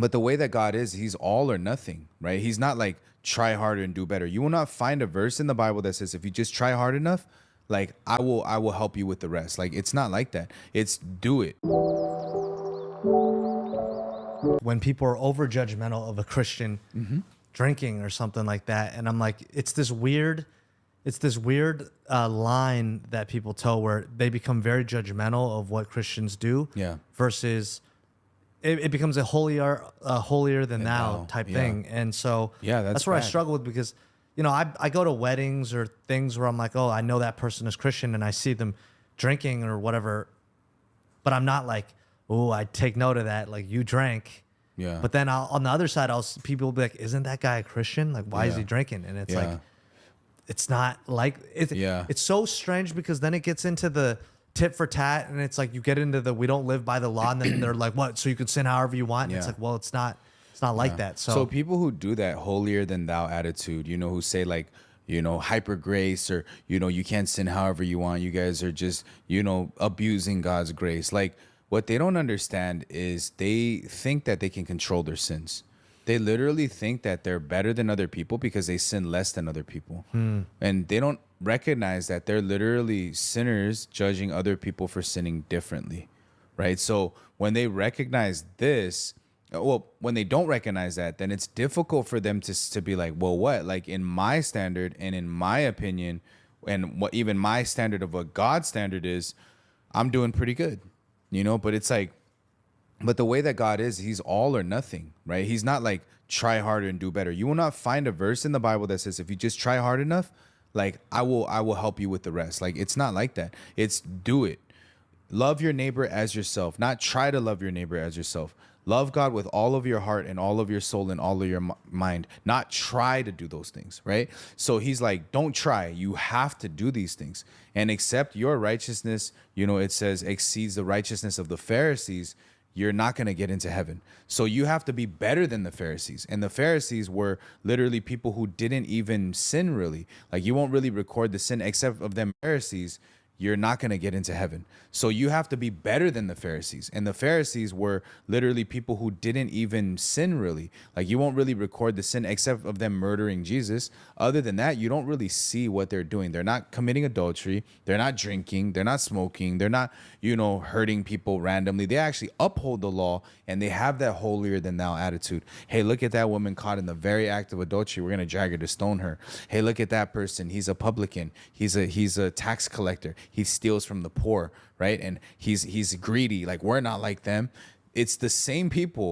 But the way that God is, he's all or nothing, right? He's not like try harder and do better. You will not find a verse in the Bible that says if you just try hard enough, like I will help you with the rest. Like it's not like that. It's do it. When people are over judgmental of a Christian drinking or something like that, and I'm like, it's this weird line that people toe where they become very judgmental of what Christians do. Yeah. Versus it becomes a holier than thou thou, type yeah. thing. And so Yeah, that's where I bad. struggle with, because I go to weddings or things where I'm like, oh, I know that person is Christian and I see them drinking or whatever, but I'm not like, oh, I take note of that, like you drank. Yeah. But then on the other side, people will be like, isn't that guy a Christian? Like, why is he Yeah. drinking? And it's Yeah. like, it's not like it. Yeah. It's so strange because then it gets into the tit for tat, and it's like you get into the we don't live by the law, and then they're like, what? So you can sin however you want. And it's Yeah. like, well, it's not like that. So people who do that holier than thou attitude, who say like, hyper grace, or, you can't sin however you want. You guys are just, abusing God's grace. Like what they don't understand is they think that they can control their sins. They literally think that they're better than other people because they sin less than other people. And they don't recognize that they're literally sinners judging other people for sinning differently, right? So when they recognize this, when they don't recognize that, then it's difficult for them to be like, well, what? Like in my standard and in my opinion, and what even my standard of what God's standard is, I'm doing pretty good, But it's like, but the way that God is, he's all or nothing, right? He's not like try harder and do better. You will not find a verse in the Bible that says if you just try hard enough, like I will help you with the rest. Like it's not like that. It's do it. Love your neighbor as yourself, not try to love your neighbor as yourself. Love God with all of your heart and all of your soul and all of your mind, not try to do those things, right? So he's like, don't try. You have to do these things and accept your righteousness. It says exceeds the righteousness of the Pharisees. You're not going to get into heaven. So you have to be better than the Pharisees. And the Pharisees were literally people who didn't even sin really. Like you won't really record the sin except of them Pharisees. You're not going to get into heaven. So you have to be better than the Pharisees. And the Pharisees were literally people who didn't even sin really. Like you won't really record the sin except of them murdering Jesus. Other than that, you don't really see what they're doing. They're not committing adultery. They're not drinking. They're not smoking. They're not, hurting people randomly. They actually uphold the law and they have that holier than thou attitude. Hey, look at that woman caught in the very act of adultery. We're going to drag her to stone her. Hey, look at that person. He's a publican. He's a tax collector. He steals from the poor, right? And he's greedy. Like we're not like them. It's the same people